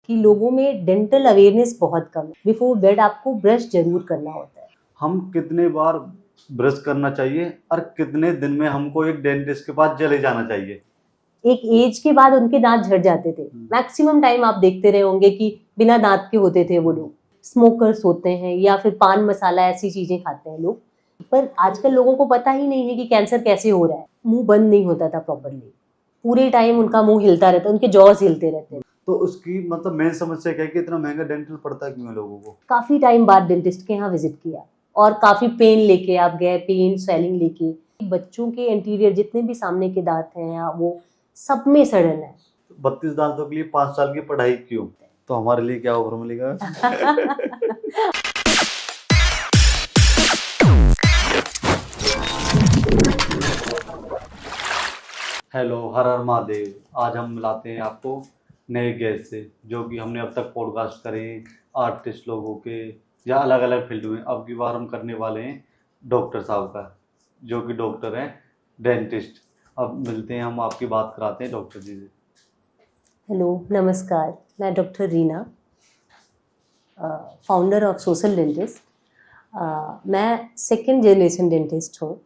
कि लोगों में डेंटल अवेयरनेस बहुत कम है। बिफोर बेड आपको ब्रश जरूर करना होता है। हम कितने बार ब्रश करना चाहिए और कितने दिन में हमको एक डेंटिस्ट के पास चले जाना चाहिए? एक एज के बाद उनके दांत झड़ जाते थे। मैक्सिमम टाइम आप देखते रहे होंगे कि बिना दांत के होते थे वो लोग। स्मोकर्स होते हैं या फिर पान मसाला ऐसी चीजें खाते हैं लोग। पर आजकल लोगों को पता ही नहीं है कि कैंसर कैसे हो रहा है। मुंह बंद नहीं होता था प्रॉपरली, पूरे टाइम उनका मुंह हिलता रहता, उनके जॉज हिलते रहते। तो उसकी मतलब मेन समस्या क्या है कि इतना महंगा डेंटल पड़ता क्यों है लोगों को? काफी टाइम बाद डेंटिस्ट के यहाँ विजिट किया और काफी पेन लेके आप गए, पेन स्वेलिंग लेके। बच्चों के इंटीरियर जितने भी सामने के दांत हैं या वो सब में सड़न है। 32 दांतों के लिए 5 साल की पढ़ाई क्यों? तो हमारे लिए क्या ऑफर मिलेगा? हेलो, हर हर महादेव। आज हम मिलाते हैं आपको नए गेस्ट से, जो कि हमने अब तक पॉडकास्ट करे आर्टिस्ट लोगों के या अलग अलग फील्ड में। अब की बार हम करने वाले हैं डॉक्टर साहब का, जो कि डॉक्टर हैं, डेंटिस्ट। अब मिलते हैं, हम आपकी बात कराते हैं डॉक्टर जी से। हेलो, नमस्कार। मैं doctor Reena, founder of social dentist. मैं सेकेंड जनरेशन डेंटिस्ट हूँ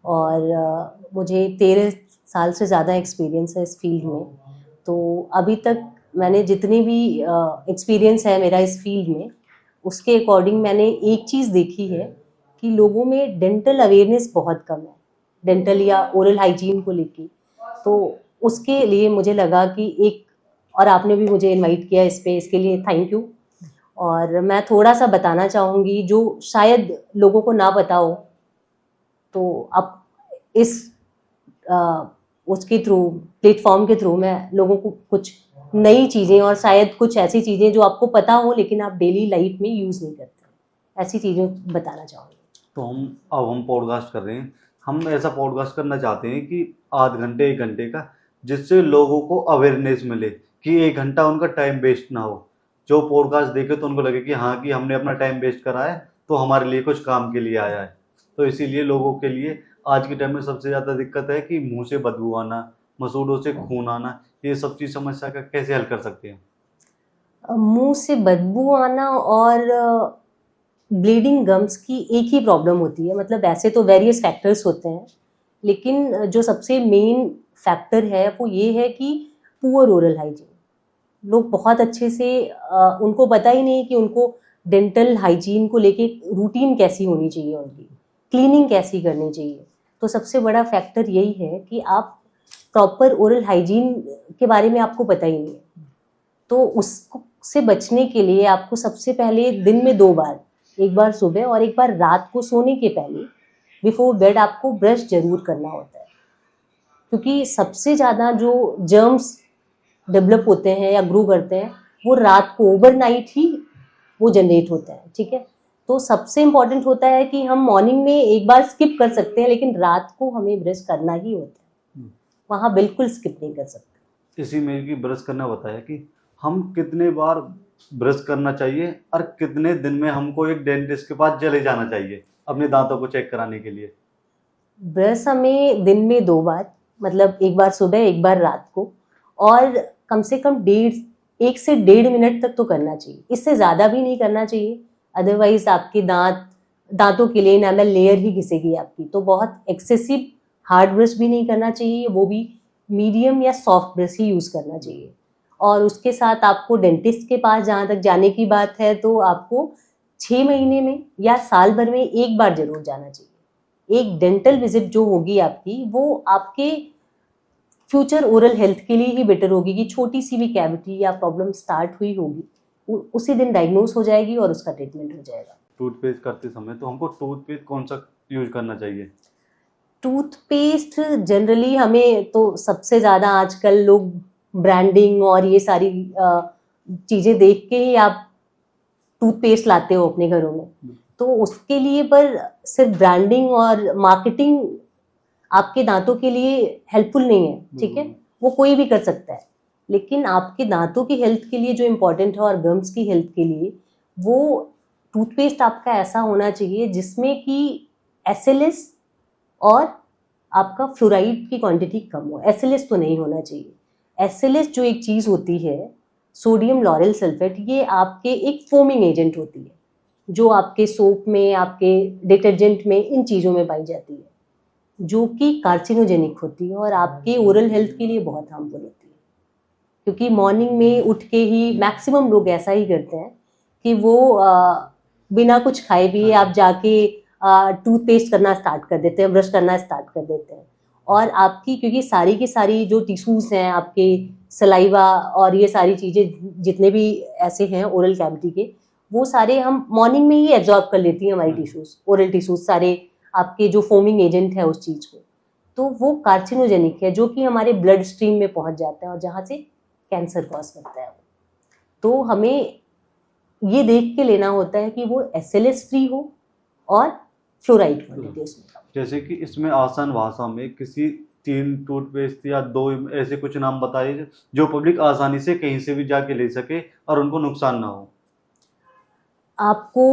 और मुझे 13 साल से ज़्यादा एक्सपीरियंस है इस फील्ड में। तो अभी तक मैंने जितनी भी एक्सपीरियंस है मेरा इस फील्ड में, उसके अकॉर्डिंग मैंने एक चीज़ देखी है कि लोगों में डेंटल अवेयरनेस बहुत कम है, डेंटल या ओरल हाइजीन को लेके। तो उसके लिए मुझे लगा कि एक, और आपने भी मुझे इनवाइट किया इस पे, इसके लिए थैंक यू। और मैं थोड़ा सा बताना चाहूँगी जो शायद लोगों को ना पता हो। तो अब इस उसके थ्रू, प्लेटफॉर्म के थ्रू मैं लोगों को कुछ नई चीज़ें और शायद कुछ ऐसी चीज़ें जो आपको पता हो लेकिन आप डेली लाइफ में यूज़ नहीं करते, ऐसी चीज़ें बताना चाहूँगी। तो हम पॉडकास्ट कर रहे हैं। हम ऐसा पॉडकास्ट करना चाहते हैं कि आध घंटे 1 घंटे का, जिससे लोगों को अवेयरनेस मिले कि 1 घंटा उनका टाइम वेस्ट ना हो। जो पॉडकास्ट देखे तो उनको लगे कि हाँ, कि हमने अपना टाइम वेस्ट करा है तो हमारे लिए कुछ काम के लिए आया है। तो इसीलिए लोगों के लिए आज के टाइम में सबसे ज़्यादा दिक्कत है कि मुंह से बदबू आना, मसूड़ों से खून आना। ये सब चीज़ समस्या का कैसे हल कर सकते हैं? मुंह से बदबू आना और ब्लीडिंग गम्स की एक ही प्रॉब्लम होती है। मतलब ऐसे तो वेरियस फैक्टर्स होते हैं, लेकिन जो सबसे मेन फैक्टर है वो ये है कि पुअर ओरल हाइजीन। लोग बहुत अच्छे से उनको पता ही नहीं कि उनको डेंटल हाइजीन को लेके रूटीन कैसी होनी चाहिए, उनकी क्लीनिंग कैसी करनी चाहिए। तो सबसे बड़ा फैक्टर यही है कि आप प्रॉपर ओरल हाइजीन के बारे में आपको पता ही नहीं है। तो उससे बचने के लिए आपको सबसे पहले दिन में 2 बार, एक बार सुबह और एक बार रात को सोने के पहले, बिफोर बेड आपको ब्रश जरूर करना होता है। क्योंकि सबसे ज़्यादा जो जर्म्स डेवलप होते हैं या ग्रो करते हैं वो रात को, ओवरनाइट ही वो जनरेट होता है। ठीक है, तो सबसे इम्पॉर्टेंट होता है कि हम मॉर्निंग में एक बार स्किप कर सकते हैं, लेकिन रात को हमें ब्रश करना ही होता है, वहाँ बिल्कुल स्किप नहीं कर सकते। इसी में कि ब्रश करना बताया कि हम कितने बार ब्रश करना चाहिए और कितने दिन में हमको एक डेंटिस्ट के पास चले जाना चाहिए अपने दांतों को चेक कराने के लिए? ब्रश हमें दिन में 2 बार, मतलब एक बार सुबह एक बार रात को, और कम से कम 1 से 1.5 मिनट तक तो करना चाहिए। इससे ज़्यादा भी नहीं करना चाहिए, अदरवाइज आपके दांतों के लिए इनेमल लेयर ही घिसेगी आपकी। तो बहुत एक्सेसिव हार्ड ब्रश भी नहीं करना चाहिए, वो भी मीडियम या सॉफ्ट ब्रश ही यूज़ करना चाहिए। और उसके साथ आपको डेंटिस्ट के पास जहाँ तक जाने की बात है, तो आपको 6 महीने में या साल भर में एक बार जरूर जाना चाहिए। एक डेंटल विजिट जो होगी आपकी, वो आपके फ्यूचर ओरल हेल्थ के लिए ही बेटर होगी कि छोटी सी भी कैविटी या प्रॉब्लम स्टार्ट हुई होगी उसी दिन डायग्नोस हो जाएगी और उसका ट्रीटमेंट हो जाएगा। टूथपेस्ट करते समय तो हमको टूथपेस्ट कौन सा यूज करना चाहिए? टूथपेस्ट जनरली हमें तो सबसे ज़्यादा आजकल लोग ब्रांडिंग और ये सारी चीज़ें देख के ही आप टूथपेस्ट लाते हो अपने घरों में। तो उसके लिए पर सिर्फ ब्रांडिंग और मार्केटिंग आपके दांतों के लिए हेल्पफुल नहीं है। ठीक है, वो कोई भी कर सकता है, लेकिन आपके दांतों की हेल्थ के लिए जो इम्पोर्टेंट है और गम्स की हेल्थ के लिए, वो टूथपेस्ट आपका ऐसा होना चाहिए जिसमें कि एसएलएस और आपका फ्लोराइड की क्वांटिटी कम हो। एसएलएस तो नहीं होना चाहिए। एसएलएस जो एक चीज़ होती है, सोडियम लॉरेल सल्फेट, ये आपके एक फोमिंग एजेंट होती है जो आपके सोप में, आपके डिटर्जेंट में, इन चीज़ों में पाई जाती है, जो कि कार्सिनोजेनिक होती है और आपके ओरल हेल्थ के लिए बहुत हार्मफुल होती है। क्योंकि मॉर्निंग में उठ के ही मैक्सिमम लोग ऐसा ही करते हैं कि वो बिना कुछ खाए पिए आप जाके टूथपेस्ट करना स्टार्ट कर देते हैं, ब्रश करना स्टार्ट कर देते हैं, और आपकी क्योंकि सारी की सारी जो टिश्यूज हैं आपके सलाइवा और ये सारी चीज़ें जितने भी ऐसे हैं ओरल कैविटी के, वो सारे हम मॉर्निंग में ही एब्जॉर्ब कर लेती हैं हमारी टिश्यूज, ओरल टिश्यूज सारे आपके जो फोमिंग एजेंट है उस चीज़ को, तो वो कार्सिनोजेनिक है जो कि हमारे ब्लड स्ट्रीम में पहुंच जाता है और जहाँ से कैंसर कॉज करता है। तो हमें ये देख के लेना होता है कि वो SLS फ्री हो और फ्लोराइड क्वांटिटी उसमें कम। जैसे कि इसमें आसान भाषा में किसी 3 टूथपेस्ट या 2 ऐसे कुछ नाम बताइए जो पब्लिक आसानी से कहीं से भी जाके ले सके और उनको नुकसान ना हो। आपको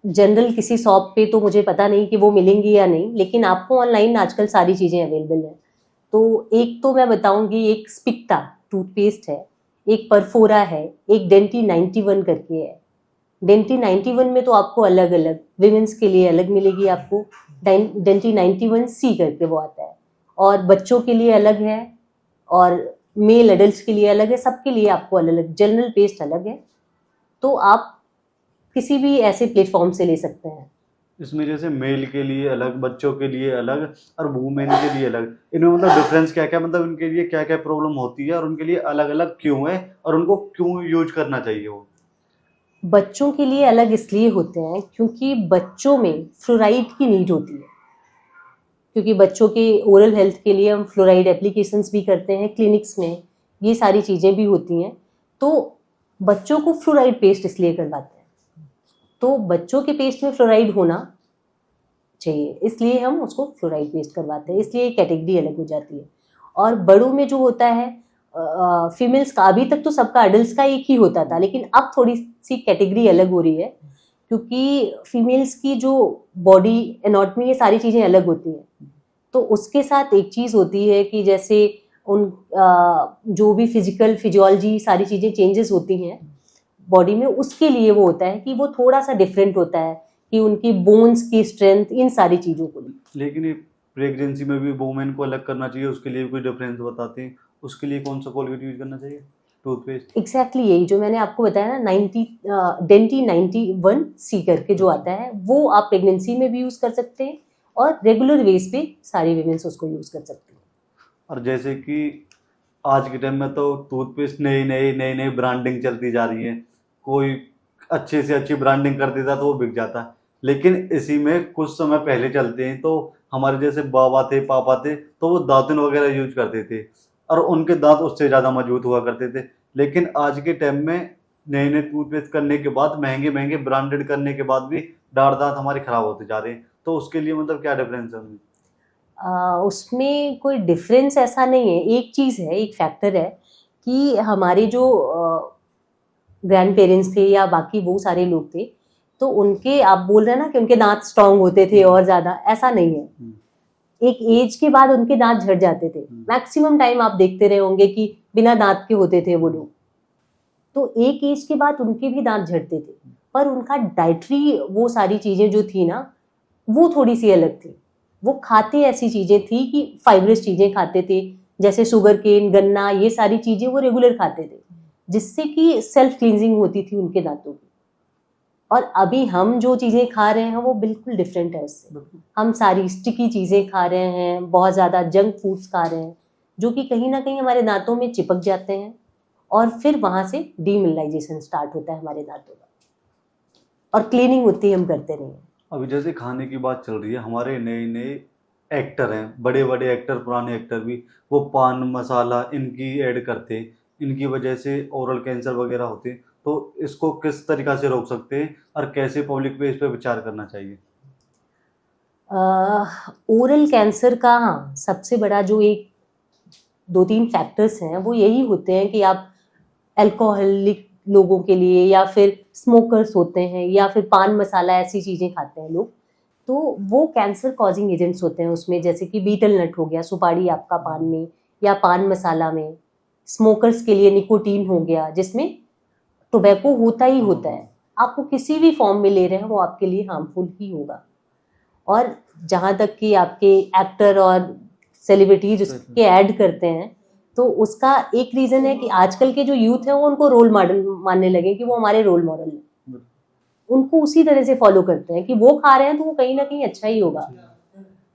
जनरल किसी शॉप पे तो मुझे पता नहीं कि वो मिलेंगी या नहीं, लेकिन आपको ऑनलाइन आजकल सारी चीज़ें अवेलेबल हैं। तो एक तो मैं बताऊंगी, एक स्पिक्टा टूथपेस्ट है, एक परफोरा है, एक डेंटी 91 करके है। डेंटी 91 में तो आपको अलग अलग विमेंस के लिए अलग मिलेगी, आपको डेंटी 91C करके वो आता है, और बच्चों के लिए अलग है और मेल एडल्ट्स के लिए अलग है, सबके लिए आपको अलग अलग जनरल पेस्ट अलग है। तो आप किसी भी ऐसे प्लेटफॉर्म से ले सकते हैं। इसमें जैसे मेल के लिए अलग, बच्चों के लिए अलग और वुमेन के लिए अलग, इनमें मतलब डिफरेंस क्या क्या, मतलब इनके लिए क्या क्या प्रॉब्लम होती है और उनके लिए अलग अलग क्यों है और उनको क्यों यूज करना चाहिए वो? बच्चों के लिए अलग इसलिए होते हैं क्योंकि बच्चों में फ्लोराइड की नीड होती है, क्योंकि बच्चों के ओरल हेल्थ के लिए हम फ्लोराइड एप्लीकेशंस भी करते हैं क्लिनिक्स में, ये सारी चीज़ें भी होती हैं। तो बच्चों को फ्लोराइड पेस्ट इसलिए करवाते हैं, तो बच्चों के पेस्ट में फ्लोराइड होना चाहिए, इसलिए हम उसको फ्लोराइड पेस्ट करवाते हैं, इसलिए कैटेगरी अलग हो जाती है। और बड़ों में जो होता है फीमेल्स का, अभी तक तो सबका अडल्ट का एक ही होता था, लेकिन अब थोड़ी सी कैटेगरी अलग हो रही है, क्योंकि फीमेल्स की जो बॉडी एनाटॉमी ये सारी चीज़ें अलग होती हैं। तो उसके साथ एक चीज़ होती है कि जैसे उन जो भी फिजिकल फिजियोलॉजी सारी चीज़ें चेंजेस होती हैं बॉडी में, उसके लिए वो होता है कि वो थोड़ा सा डिफरेंट होता है कि उनकी बोन्स की स्ट्रेंथ, इन सारी चीज़ों को। लेकिन ये प्रेगनेंसी में भी वुमेन को अलग करना चाहिए, उसके लिए भी कुछ डिफरेंस बताते हैं, उसके लिए कौन सा कोलगेट यूज करना चाहिए, टूथपेस्ट? एग्जैक्टली यही जो मैंने आपको बताया ना, डेंटी 91C करके जो आता है, वो आप प्रेगनेंसी में भी यूज़ कर सकते हैं और रेगुलर बेस पे सारी वीमेंस उसको यूज़ कर सकते हैं। और जैसे कि आज के टाइम में तो टूथपेस्ट नई नई ब्रांडिंग चलती जा रही है, कोई अच्छे से अच्छी ब्रांडिंग कर देता तो वो बिक जाता, लेकिन इसी में कुछ समय पहले चलते हैं तो हमारे जैसे बाबा थे, पापा थे, तो वो दातुन वगैरह यूज करते थे और उनके दांत उससे ज़्यादा मजबूत हुआ करते थे। लेकिन आज के टाइम में नए नए टूथपेस्ट करने के बाद, महंगे महंगे ब्रांडेड करने के बाद भी दांत हमारे खराब होते जा रहे हैं, तो उसके लिए मतलब क्या डिफरेंस है उनमें? उसमें कोई डिफरेंस ऐसा नहीं है, एक चीज़ है, एक फैक्टर है कि हमारे जो ग्रैंड पेरेंट्स थे या बाकी वो सारे लोग थे, तो उनके, आप बोल रहे हैं ना कि उनके दांत स्ट्रांग होते थे और ज़्यादा, ऐसा नहीं है। एक एज के बाद उनके दांत झड़ जाते थे, मैक्सिमम टाइम आप देखते रहे होंगे कि बिना दांत के होते थे वो लोग, तो एक एज के बाद उनके भी दांत झड़ते थे, पर उनका डाइटरी वो सारी चीज़ें जो थी ना, वो थोड़ी सी अलग थी। वो खाते ऐसी चीज़ें थी कि फाइब्रस चीज़ें खाते थे, जैसे शुगर केन, गन्ना, ये सारी चीज़ें वो रेगुलर खाते थे, जिससे कि सेल्फ क्लींजिंग होती थी उनके दांतों की। और अभी हम जो चीज़ें खा रहे हैं वो बिल्कुल डिफरेंट है उससे। हम सारी स्टिकी चीज़ें खा रहे हैं, बहुत ज़्यादा जंक फूड्स खा रहे हैं, जो कि कहीं ना कहीं हमारे दांतों में चिपक जाते हैं और फिर वहाँ से डीमिनरलाइजेशन स्टार्ट होता है हमारे दांतों का, और क्लीनिंग उतनी हम करते नहीं हैं। अभी जैसे खाने की बात चल रही है, हमारे नए नए एक्टर हैं, बड़े बड़े एक्टर, पुराने एक्टर भी, वो पान मसाला इनकी ऐड करते हैं, इनकी वजह से ओरल कैंसर वगैरह होते हैं, तो इसको किस तरीक़ा से रोक सकते हैं और कैसे पब्लिक पे इस पे विचार करना चाहिए? ओरल कैंसर का, हाँ, सबसे बड़ा जो एक 2-3 फैक्टर्स हैं वो यही होते हैं कि आप अल्कोहलिक लोगों के लिए, या फिर स्मोकर्स होते हैं, या फिर पान मसाला ऐसी चीज़ें खाते हैं लोग, तो वो कैंसर कॉजिंग एजेंट्स होते हैं उसमें, जैसे कि बीटल नट हो गया, सुपारी आपका पान में या पान मसाला में, स्मोकर्स के लिए निकोटीन हो गया, जिसमें टोबैको होता ही होता है, आपको किसी भी फॉर्म में ले रहे हैं वो आपके लिए हार्मफुल ही होगा। और जहाँ तक कि आपके एक्टर और सेलिब्रिटीज उसके ऐड करते हैं, तो उसका एक रीजन है कि आजकल के जो यूथ है वो उनको रोल मॉडल मानने लगे कि वो हमारे रोल मॉडल हैं, उनको उसी तरह से फॉलो करते हैं कि वो खा रहे हैं तो वो कहीं ना कहीं अच्छा ही होगा,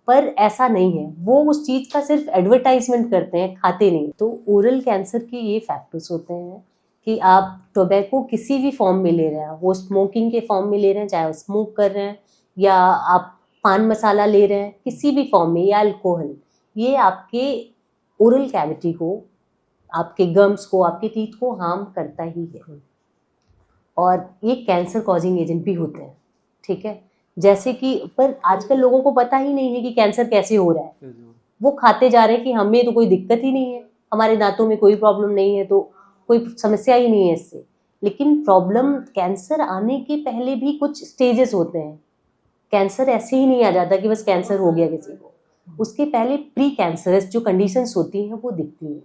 पर ऐसा नहीं है, वो उस चीज का सिर्फ एडवर्टाइजमेंट करते हैं, खाते नहीं। तो ओरल कैंसर के ये फैक्टर्स होते हैं कि आप टोबैको किसी भी फॉर्म में ले रहे हैं, वो स्मोकिंग के फॉर्म में ले रहे हैं, चाहे वो स्मोक कर रहे हैं या आप पान मसाला ले रहे हैं, किसी भी फॉर्म में, या अल्कोहल, ये आपके ओरल कैविटी को, आपके गम्स को, आपके टीथ को हार्म करता ही है, और ये कैंसर कॉजिंग एजेंट भी होते हैं। ठीक है, जैसे कि पर आजकल लोगों को पता ही नहीं है कि कैंसर कैसे हो रहा है, वो खाते जा रहे हैं कि हमें तो कोई दिक्कत ही नहीं है, हमारे दांतों में कोई प्रॉब्लम नहीं है, तो कोई समस्या ही नहीं है इससे। लेकिन प्रॉब्लम, कैंसर आने के पहले भी कुछ स्टेजेस होते हैं, कैंसर ऐसे ही नहीं आ जाता कि बस कैंसर हो गया किसी को, उसके पहले प्री कैंसरस जो कंडीशंस होती हैं वो दिखती हैं।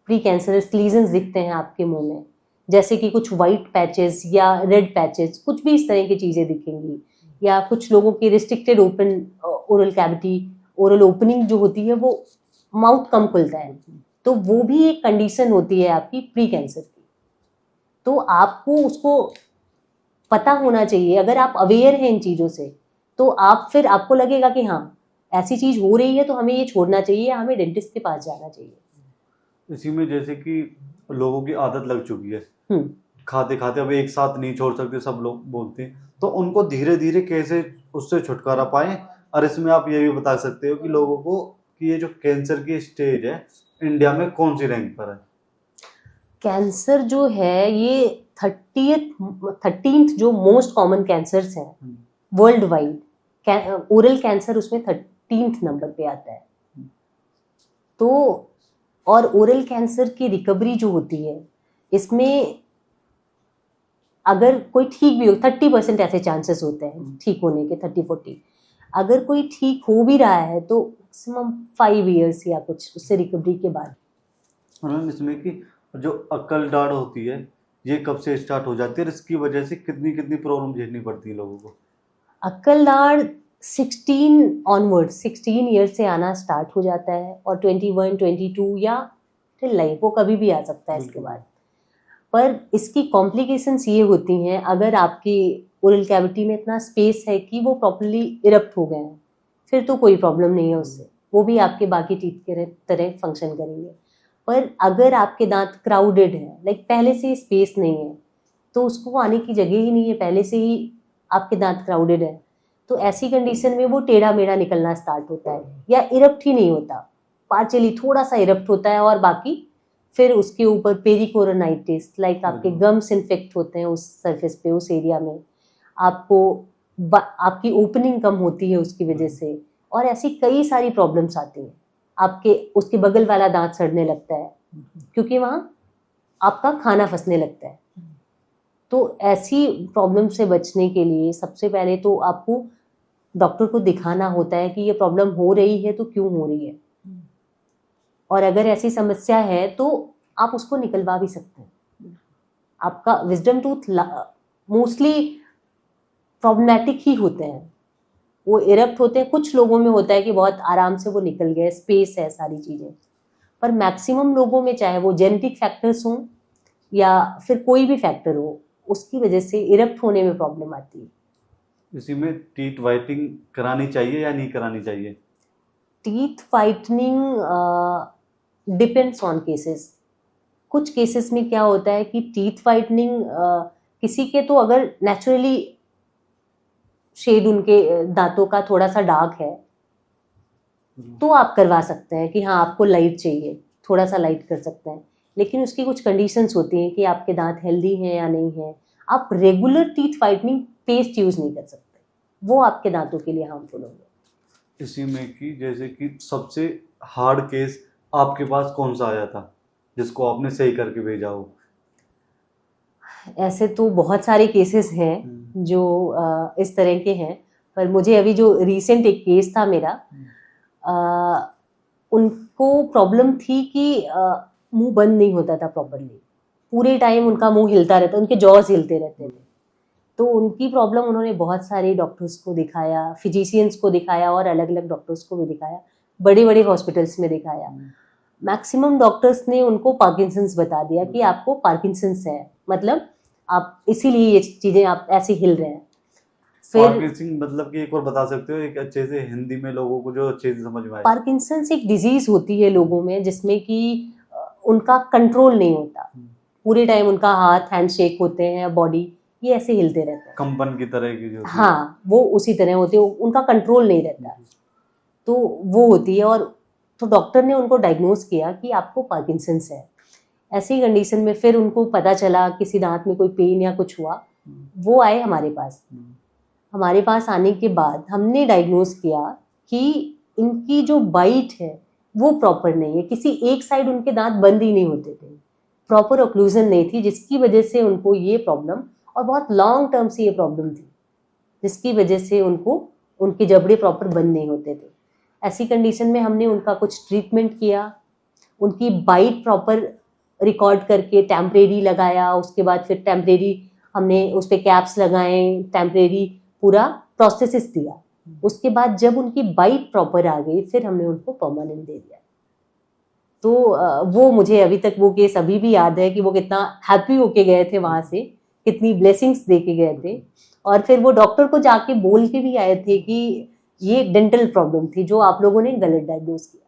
प्री कैंसरस लीजन्स दिखते हैं आपके मुंह में, जैसे कि कुछ वाइट पैचेस या रेड पैचेस, कुछ भी इस तरह की चीजें दिखेंगी, या कुछ लोगों की restricted open oral cavity, oral opening जो होती है वो माउथ कम खुलता है, तो वो भी एक कंडीशन होती है आपकी प्री कैंसर की। तो आपको उसको पता होना चाहिए, अगर आप अवेयर हैं इन चीज़ों से तो आप फिर आपको लगेगा कि हाँ ऐसी चीज़ हो रही है तो हमें ये छोड़ना चाहिए, हमें डेंटिस्ट के पास जाना चाहिए। इसी में जैसे कि लोगों की आदत लग चुकी है, खाते खाते अब एक साथ नहीं छोड़ सकते, सब लोग बोलते हैं, तो उनको धीरे धीरे कैसे उससे छुटकारा पाएं। और इसमें आप ये भी बता सकते हो कि लोगों को कि ये जो कैंसर की स्टेज है इंडिया में कौन सी रैंक पर है? कैंसर जो है ये 13th जो मोस्ट कॉमन कैंसर्स हैं वर्ल्ड वाइड, ओरल कैंसर उसमें 13th नंबर पे आता है। तो और ओरल कैंसर की रिकवरी जो होती है, इसमें अगर कोई ठीक भी हो, 30% ऐसे चांसेस होते हैं ठीक होने के, 30-40। अगर कोई ठीक हो भी रहा है तो मैक्सिमम 5 years या कुछ उससे रिकवरी के बाद। इसमें कि जो अक्कल दाढ़ होती है ये कब से स्टार्ट हो जाती है और इसकी वजह से कितनी कितनी प्रॉब्लम झेलनी पड़ती है लोगों को? अक्कल दाढ़ 16 ऑनवर्ड, 16 ईयर से आना स्टार्ट हो जाता है, और 21, 22 या टिल लाइफ वो कभी भी आ सकता है इसके बाद। पर इसकी कॉम्प्लिकेशंस ये होती हैं, अगर आपकी ओरल कैविटी में इतना स्पेस है कि वो प्रॉपर्ली इरप्ट हो गए हैं, फिर तो कोई प्रॉब्लम नहीं है उससे, वो भी आपके बाकी टीथ के तरह फंक्शन करेंगे। पर अगर आपके दांत क्राउडेड है, लाइक पहले से स्पेस नहीं है, तो उसको आने की जगह ही नहीं है, पहले से ही आपके दांत क्राउडेड है, तो ऐसी कंडीशन में वो टेढ़ा मेढ़ा निकलना स्टार्ट होता है, या इरप्ट ही नहीं होता, पार्शियली थोड़ा सा इरप्ट होता है, और बाकी फिर उसके ऊपर पेरिकोरोनाइटिस, लाइक आपके गम्स इन्फेक्ट होते हैं उस सरफेस पे, उस एरिया में, आपको आपकी ओपनिंग कम होती है उसकी वजह से, और ऐसी कई सारी प्रॉब्लम्स आती हैं। आपके उसके बगल वाला दांत सड़ने लगता है क्योंकि वहाँ आपका खाना फंसने लगता है। तो ऐसी प्रॉब्लम से बचने के लिए सबसे पहले तो आपको डॉक्टर को दिखाना होता है कि ये प्रॉब्लम हो रही है तो क्यों हो रही है, और अगर ऐसी समस्या है तो आप उसको निकलवा भी सकते हैं। आपका विजडम टूथ मोस्टली प्रॉब्लमेटिक ही होते हैं, वो इरप्ट होते हैं, कुछ लोगों में होता है कि बहुत आराम से वो निकल गए, स्पेस है, सारी चीज़ें, पर मैक्सिमम लोगों में चाहे वो जेनेटिक फैक्टर्स हों या फिर कोई भी फैक्टर हो, उसकी वजह से इरप्ट होने में प्रॉब्लम आती है। इसी में टीथ वाइटनिंग करानी चाहिए या नहीं करानी चाहिए? Teeth whitening depends on cases. कुछ केसेस में क्या होता है कि टीथ वाइटनिंग किसी के तो अगर नेचुरली शेड उनके दांतों का थोड़ा सा डार्क है तो आप करवा सकते हैं कि हाँ आपको लाइट चाहिए, थोड़ा सा लाइट कर सकते हैं, लेकिन उसकी कुछ कंडीशंस होती हैं कि आपके दांत हेल्दी हैं या नहीं है। आप regular teeth whitening paste use नहीं कर सकते, वो आपके दांतों के लिए हार्मफुल होंगे। इसी में कि जैसे कि सबसे हार्ड केस आपके पास कौन सा आया था जिसको आपने सही करके भेजा हो? ऐसे तो बहुत सारे केसेस हैं जो इस तरह के हैं, पर मुझे अभी जो रिसेंट एक केस था मेरा, उनको प्रॉब्लम थी कि मुंह बंद नहीं होता था प्रॉपरली, पूरे टाइम उनका मुंह हिलता रहता, उनके जॉज हिलते रहते थे। तो उनकी प्रॉब्लम उन्होंने बहुत सारे डॉक्टर्स को दिखाया, फिजिशियंस को दिखाया और अलग अलग डॉक्टर्स को भी दिखाया, बड़े बड़े हॉस्पिटल्स में दिखाया। मैक्सिमम डॉक्टर्स ने उनको पार्किंसंस बता दिया कि आपको पार्किंसंस है, मतलब आप इसीलिए ये चीजें आप ऐसे हिल रहे हैं। फिर पार्किंसन मतलब कि एक और बता सकते हो एक अच्छे से हिंदी में लोगों को जो अच्छे से समझ में आए? पार्किंसंस एक डिजीज होती है लोगों में जिसमें कि उनका कंट्रोल नहीं होता, पूरे टाइम उनका हाथ हैंडशेक होते हैं, बॉडी ये ऐसे हिलते रहते हैं, कंपन की तरह की जो होती है। हाँ वो उसी तरह होते हैं, उनका कंट्रोल नहीं रहता, तो वो होती है। और तो डॉक्टर ने उनको डायग्नोज किया कि आपको पार्किंसंस है। ऐसी कंडीशन में फिर उनको पता चला किसी दांत में कोई पेन या कुछ हुआ, वो आए हमारे पास। हमारे पास आने के बाद हमने डायग्नोज किया कि इनकी जो बाइट है वो प्रॉपर नहीं है, किसी एक साइड उनके दांत बंद ही नहीं होते थे, प्रॉपर ओक्लूजन नहीं थी, जिसकी वजह से उनको ये प्रॉब्लम, और बहुत लॉन्ग टर्म से ये प्रॉब्लम थी, जिसकी वजह से उनको उनके जबड़े प्रॉपर बंद नहीं होते थे। ऐसी कंडीशन में हमने उनका कुछ ट्रीटमेंट किया, उनकी बाइट प्रॉपर रिकॉर्ड करके टेम्परेरी लगाया, उसके बाद फिर टेम्परेरी हमने उस पर कैप्स लगाए, टेम्परेरी पूरा प्रोसेस दिया। उसके बाद जब उनकी बाइट प्रॉपर आ गई फिर हमने उनको परमानेंट दे दिया। तो वो मुझे अभी तक वो केस अभी भी याद है कि वो कितना हैप्पी होके गए थे वहां से, कितनी ब्लेसिंग्स दे के गए थे, और फिर वो डॉक्टर को जाके बोल के भी आए थे कि ये डेंटल प्रॉब्लम थी जो आप लोगों ने गलत डायग्नोज किया।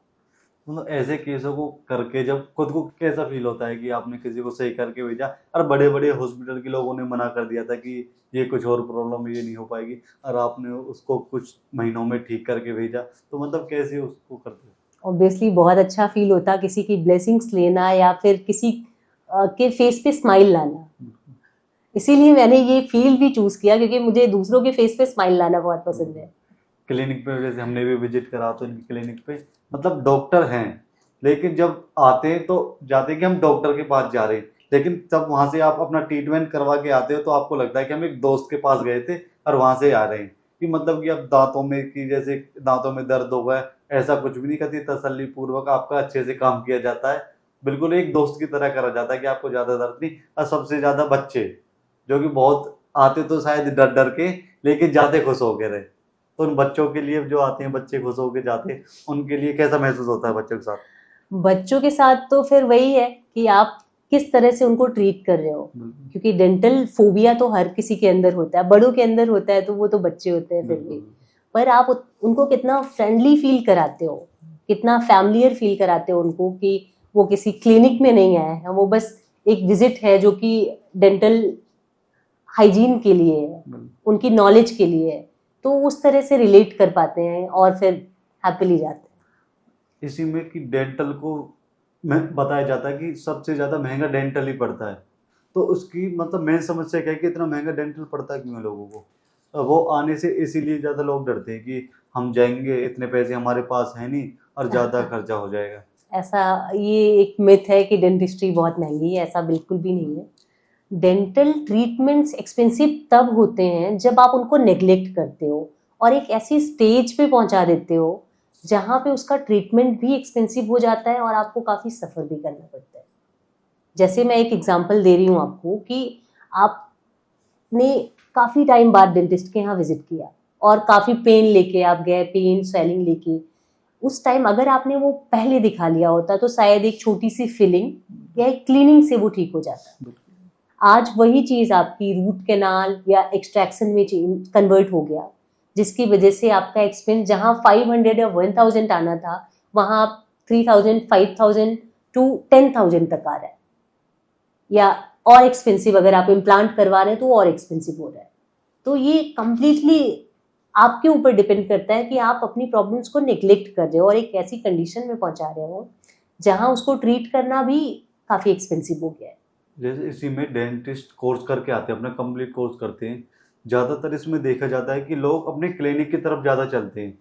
मतलब ऐसे केसों को करके जब खुद को कैसा फील होता है कि आपने किसी को सही करके भेजा और बड़े बड़े हॉस्पिटल के लोगों ने मना कर दिया था कि ये कुछ और प्रॉब्लम ये नहीं हो पाएगी, और आपने उसको कुछ महीनों में ठीक करके भेजा, तो मतलब कैसे उसको करते हो? ऑब्वियसली बहुत अच्छा फील होता किसी की ब्लेसिंग्स लेना या फिर किसी के फेस पे स्माइल लाना। इसीलिए मैंने ये फील्ड भी चूज किया क्योंकि मुझे दूसरों के फेस पे स्माइल लाना बहुत पसंद है। क्लिनिक पे जैसे हमने भी विजिट करा तो इनकी क्लिनिक पे मतलब डॉक्टर हैं, लेकिन जब आते हैं तो जाते हैं कि हम डॉक्टर के पास जा रहे हैं, लेकिन तब वहां से आप अपना ट्रीटमेंट करवा के आते हो तो आपको लगता है कि हम एक दोस्त के पास गए थे और वहां से आ रहे हैं, कि मतलब कि अब दांतों में कि जैसे दांतों में दर्द हो गया ऐसा कुछ भी नहीं करती, तसल्ली पूर्वक आपका अच्छे से काम किया जाता है, बिल्कुल एक दोस्त की तरह करा जाता है कि आपको ज्यादा दर्द नहीं। और सबसे ज्यादा बच्चे जो कि बहुत आते तो शायद डर डर के, लेकिन जाते खुश हो के रहे, तो उन बच्चों के लिए जो आते हैं बच्चे खुश होकर जाते हैं, उनके लिए कैसा महसूस होता है बच्चों के साथ? बच्चों के साथ तो फिर वही है कि आप किस तरह से उनको ट्रीट कर रहे हो, क्योंकि डेंटल फोबिया तो हर किसी के अंदर होता है, बड़ों के अंदर होता है, तो वो तो बच्चे होते हैं फिर भी, पर आप उनको कितना फ्रेंडली फील कराते हो, कितना फैमिलियर फील कराते हो उनको, कि वो किसी क्लिनिक में नहीं आए हैं, वो बस एक विजिट है जो कि डेंटल हाइजीन के लिए है, उनकी नॉलेज के लिए है, तो उस तरह से रिलेट कर पाते हैं और फिर हैप्पीली जाते हैं। इसी में कि डेंटल को बताया जाता है कि सबसे ज्यादा महंगा डेंटल ही पड़ता है, तो उसकी मतलब मेन समस्या क्या है कि इतना महंगा डेंटल पड़ता है क्यों है लोगों को? वो आने से इसीलिए ज्यादा लोग डरते हैं कि हम जाएंगे इतने पैसे हमारे पास है नहीं और ज्यादा खर्चा हो जाएगा। ऐसा ये एक मिथ है कि डेंटिस्ट्री बहुत महंगी है, ऐसा बिल्कुल भी नहीं है। डेंटल ट्रीटमेंट्स एक्सपेंसिव तब होते हैं जब आप उनको नेग्लेक्ट करते हो और एक ऐसी स्टेज पे पहुंचा देते हो जहां पे उसका ट्रीटमेंट भी एक्सपेंसिव हो जाता है और आपको काफ़ी सफ़र भी करना पड़ता है। जैसे मैं एक एग्जांपल दे रही हूँ आपको कि आपने काफ़ी टाइम बाद डेंटिस्ट के यहाँ विजिट किया और काफ़ी पेन लेके आप गए, पेन स्वेलिंग लेके, उस टाइम अगर आपने वो पहले दिखा लिया होता तो शायद एक छोटी सी फिलिंग या एक क्लीनिंग से वो ठीक हो जाता। आज वही चीज़ आपकी रूट कैनाल या एक्सट्रैक्शन में कन्वर्ट हो गया, जिसकी वजह से आपका एक्सपेंस जहाँ 500 या 1000 आना था वहाँ आप 3000, 5000 टू 10,000 तक आ रहा है, या और एक्सपेंसिव अगर आप इम्प्लांट करवा रहे हैं तो और एक्सपेंसिव हो रहा है। तो ये कम्प्लीटली आपके ऊपर डिपेंड करता है कि आप अपनी प्रॉब्लम्स को निगलेक्ट कर रहे हो और एक ऐसी कंडीशन में पहुंचा रहे हो जहां उसको ट्रीट करना भी काफ़ी एक्सपेंसिव हो गया है। जैसे इसी में डेंटिस्ट कोर्स करके आते हैं, अपना कंप्लीट कोर्स करते हैं, ज़्यादातर इसमें देखा जाता है कि लोग अपने क्लिनिक की तरफ ज़्यादा चलते हैं,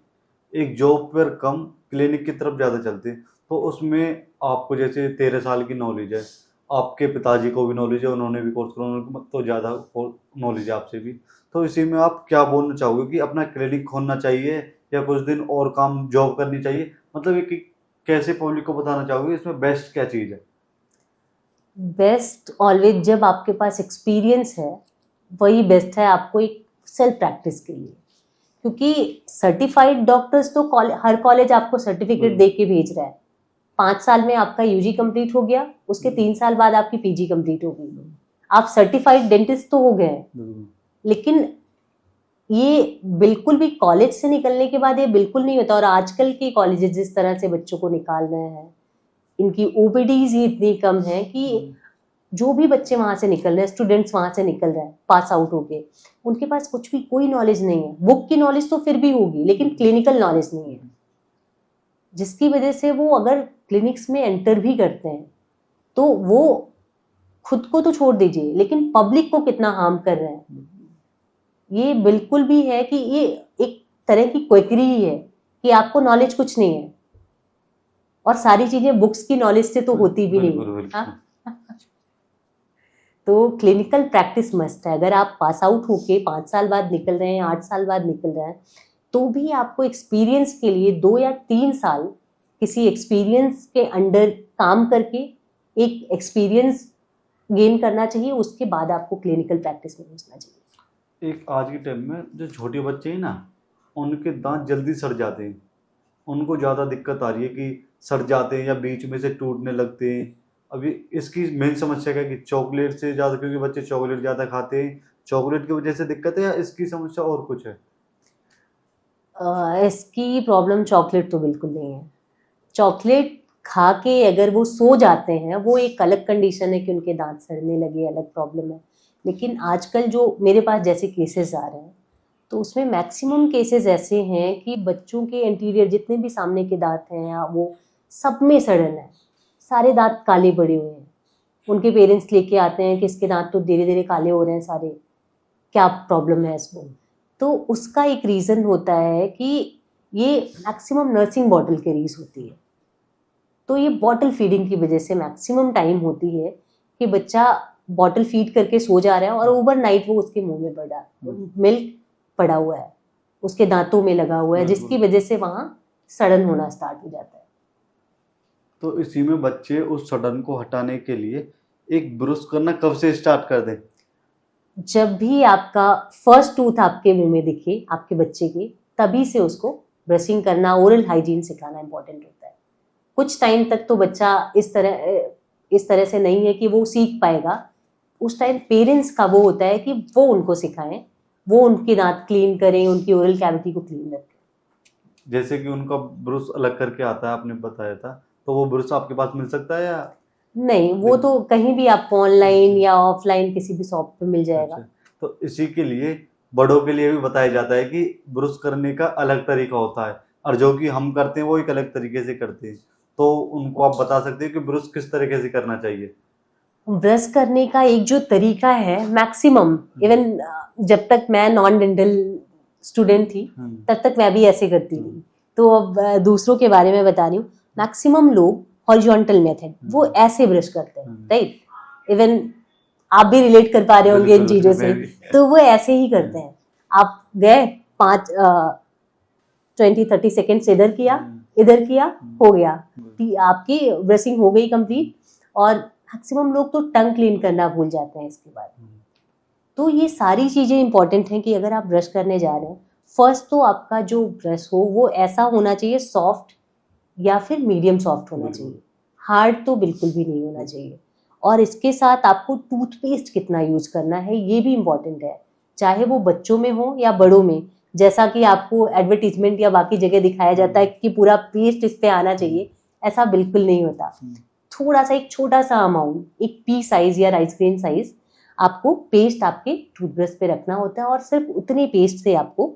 एक जॉब पर कम क्लिनिक की तरफ ज़्यादा चलते हैं। तो उसमें आपको जैसे 13 साल की नॉलेज है, आपके पिताजी को भी नॉलेज है, उन्होंने भी कोर्स करा, उनको तो ज़्यादा नॉलेज है आपसे भी, तो इसी में आप क्या बोलना चाहोगे कि अपना क्लिनिक खोलना चाहिए या कुछ दिन और काम जॉब करनी चाहिए, मतलब एक कैसे पब्लिक को बताना चाहोगे इसमें बेस्ट क्या चीज़ है? बेस्ट ऑलवेज जब आपके पास एक्सपीरियंस है वही बेस्ट है आपको एक सेल्फ प्रैक्टिस के लिए, क्योंकि सर्टिफाइड डॉक्टर्स तो हर कॉलेज आपको सर्टिफिकेट दे के भेज रहा है। 5 साल में आपका यूजी कंप्लीट हो गया, उसके 3 साल बाद आपकी पीजी कंप्लीट हो गई, आप सर्टिफाइड डेंटिस्ट तो हो गए। लेकिन ये बिल्कुल भी कॉलेज से निकलने के बाद ये बिल्कुल नहीं होता। और आजकल के कॉलेजेस जिस तरह से बच्चों को निकाल रहे हैं, इनकी ओपीडीज ही इतनी कम है कि जो भी बच्चे वहां से निकल रहे हैं, स्टूडेंट्स वहां से निकल रहे हैं पास आउट होके, उनके पास कुछ भी कोई नॉलेज नहीं है। बुक की नॉलेज तो फिर भी होगी लेकिन क्लिनिकल नॉलेज नहीं है, जिसकी वजह से वो अगर क्लिनिक्स में एंटर भी करते हैं तो वो खुद को तो छोड़ दीजिए लेकिन पब्लिक को कितना हार्म कर रहे हैं। ये बिल्कुल भी है कि ये एक तरह की क्वेकरी ही है कि आपको नॉलेज कुछ नहीं है और सारी चीजें बुक्स की नॉलेज से तो होती भी नहीं है। तो क्लिनिकल प्रैक्टिस मस्ट है। अगर आप पास आउट होके 5 साल बाद निकल रहे हैं, 8 साल बाद निकल रहे हैं, तो भी आपको एक्सपीरियंस के लिए 2 या 3 साल किसी एक्सपीरियंस के अंडर काम करके एक एक्सपीरियंस गेन करना चाहिए। उसके बाद आपको क्लिनिकल प्रैक्टिस में घुसना चाहिए। एक आज के टाइम में जो छोटे बच्चे हैं ना, उनके दांत जल्दी सड़ जाते हैं, उनको ज़्यादा दिक्कत आ रही है कि सड़ जाते हैं या बीच में से टूटने लगते हैं। अभी इसकी मेन समस्या क्या है कि चॉकलेट से ज़्यादा, क्योंकि बच्चे चॉकलेट ज़्यादा खाते हैं, चॉकलेट की वजह से दिक्कत है या इसकी समस्या और कुछ है? इसकी प्रॉब्लम चॉकलेट तो बिल्कुल नहीं है। चॉकलेट खा के अगर वो सो जाते हैं वो एक अलग कंडीशन है कि उनके दांत सड़ने लगे, अलग प्रॉब्लम है। लेकिन आजकल जो मेरे पास जैसे केसेस आ रहे हैं तो उसमें मैक्सिमम केसेस ऐसे हैं कि बच्चों के इंटीरियर जितने भी सामने के दांत हैं वो सब में सड़न है, सारे दांत काले पड़े हुए हैं। उनके पेरेंट्स लेके आते हैं कि इसके दांत तो धीरे धीरे काले हो रहे हैं सारे, क्या प्रॉब्लम है इसको। तो उसका एक रीज़न होता है कि ये मैक्सिमम नर्सिंग बॉटल कैरीज होती है। तो ये बॉटल फीडिंग की वजह से मैक्सिमम टाइम होती है कि बच्चा बॉटल फीड करके सो जा रहा है और ओवरनाइट वो उसके मुंह में पड़ा, मिल्क पड़ा हुआ है, उसके दांतों में लगा हुआ है, जिसकी वजह से वहाँ सड़न होना स्टार्ट हो जाता है। तो इसी में बच्चे उस सड़न को हटाने के लिए एक ब्रश करना कब से स्टार्ट कर दें? जब भी आपका फर्स्ट टूथ आपके मुंह में दिखे आपके बच्चे के, तभी से उसको ब्रशिंग करना, ओरल हाइजीन सिखाना इंपॉर्टेंट होता है। कुछ टाइम तक तो बच्चा इस तरह से नहीं है कि वो सीख पाएगा। उस टाइम पेरेंट्स का वो होता है कि वो उनको सिखाएं, वो उनके दांत क्लीन करें, उनकी ओरल कैविटी को क्लीन रखें। जैसे कि उनका ब्रश अलग करके आता है, आपने बताया था, तो वो ब्रश आपके पास मिल सकता है या नहीं? वो तो कहीं भी आपको ऑनलाइन या ऑफलाइन किसी भी शॉप पे मिल जाएगा। अच्छा, तो इसी के लिए बड़ों के लिए भी बताया जाता है कि ब्रश करने का अलग तरीका होता है और जो कि हम करते हैं वो एक अलग तरीके से करते हैं। तो उनको आप बता सकते हैं कि ब्रश किस तरीके से करना चाहिए? ब्रश करने का एक जो तरीका है मैक्सिमम, इवन जब तक मैं नॉन डेंटल स्टूडेंट थी तब तक मैं भी ऐसे करती थी। तो अब दूसरों के बारे में बता रही हूँ। मैक्सिमम लोग हॉरिजॉन्टल मेथड वो ऐसे ब्रश करते हैं, राइट? इवन आप भी रिलेट कर पा रहे होंगे इन चीजों से। तो वो ऐसे ही करते हैं। आप गए 20-30 सेकेंड से इधर किया, हो गया, आपकी ब्रशिंग हो गई कंप्लीट। और मैक्सिमम लोग तो टंग क्लीन करना भूल जाते हैं इसके बाद। तो ये सारी चीजें इंपॉर्टेंट हैं कि अगर आप ब्रश करने जा रहे हैं, फर्स्ट तो आपका जो ब्रश हो वो ऐसा होना चाहिए, सॉफ्ट या फिर मीडियम सॉफ्ट होना चाहिए, हार्ड तो बिल्कुल भी नहीं होना चाहिए। और इसके साथ आपको टूथपेस्ट कितना यूज करना है ये भी इम्पॉर्टेंट है, चाहे वो बच्चों में हो या बड़ों में। जैसा कि आपको एडवर्टीजमेंट या बाकी जगह दिखाया जाता है कि पूरा पेस्ट इस पे आना चाहिए, ऐसा बिल्कुल नहीं होता। थोड़ा सा, एक छोटा सा अमाउंट, एक पी साइज या राइस ग्रेन साइज आपको पेस्ट आपके टूथब्रश पे रखना होता है और सिर्फ उतने पेस्ट से आपको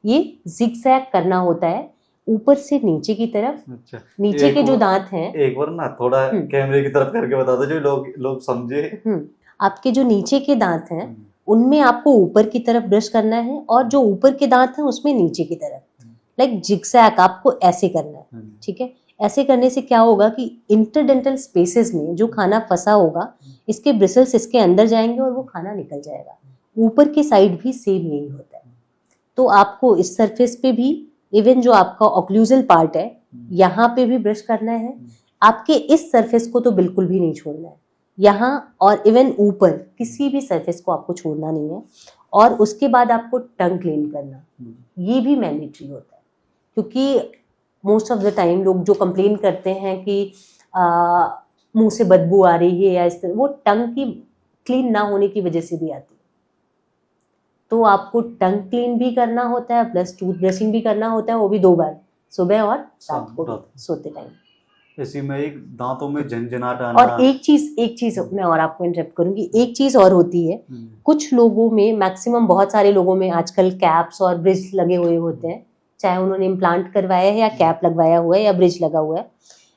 ये जिगजैग करना होता है ऊपर से नीचे की तरफ। अच्छा, नीचे के जो दांत हैं, एक बार ना थोड़ा कैमरे की तरफ करके बता दो जो लोग समझे। आपके जो नीचे के दांत हैं उनमें आपको ऊपर की तरफ ब्रश करना है और जो ऊपर के दांत हैं उसमें नीचे की तरफ, लाइक जिगजैग आपको ऐसे करना है, ठीक है? ऐसे करने से क्या होगा कि इंटरडेंटल स्पेसेस में जो खाना फंसा होगा, इसके ब्रिसल्स इसके अंदर जाएंगे और वो खाना निकल जाएगा। ऊपर की साइड भी सेम यही होता है। तो आपको इस सरफेस पे भी, इवन जो आपका ऑक्लूजल पार्ट है यहाँ पे भी ब्रश करना है। आपके इस सरफेस को तो बिल्कुल भी नहीं छोड़ना है। यहाँ और इवन ऊपर किसी भी सरफेस को आपको छोड़ना नहीं है। और उसके बाद आपको टंग क्लीन करना, ये भी मैंडेटरी होता है, क्योंकि मोस्ट ऑफ द टाइम लोग जो कंप्लेन करते हैं कि मुंह से बदबू आ रही है या इस तरह, वो टंग की क्लीन ना होने की वजह से भी आती है। तो आपको टंग क्लीन भी करना होता है, प्लस टूथ ब्रशिंग भी करना होता है, वो भी 2 बार, सुबह और रात को भी सोते टाइम। इसी में एक दांतों में झंझनाहट आना। और एक चीज मैं और आपको इंटरप्ट करूंगी, एक चीज और होती है, कुछ लोगों में, मैक्सिमम बहुत सारे लोगों में आजकल कैप्स और ब्रिज लगे हुए होते हैं, चाहे उन्होंने इम्प्लांट करवाया है या कैप लगवाया हुआ है या ब्रिज लगा हुआ है।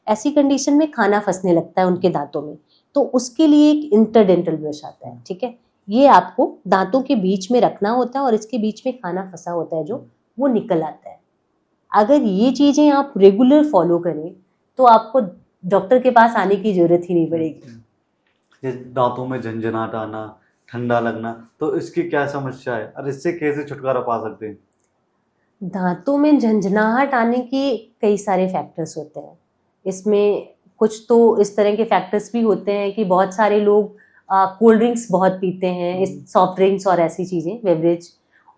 ऐसी कंडीशन में खाना फंसने लगता है उनके दांतों में, तो उसके लिए एक इंटरडेंटल ब्रश आता है, ठीक है। ये आपको दांतों के बीच में रखना होता है और इसके बीच में खाना फंसा होता है जो वो निकल आता है। अगर ये चीजें आप रेगुलर फॉलो करें तो आपको डॉक्टर के पास आने की जरूरत ही नहीं पड़ेगी। ये दांतों में झंझनाहट आना, ठंडा लगना, तो इसकी क्या समस्या है और इससे कैसे छुटकारा पा सकते हैं? दांतों में झंझनाहट आने के कई सारे फैक्टर्स होते हैं। इसमें कुछ तो इस तरह के फैक्टर्स भी होते हैं कि बहुत सारे लोग कोल्ड ड्रिंक्स बहुत पीते हैं, सॉफ्ट ड्रिंक्स और ऐसी चीज़ें, बेवरेज।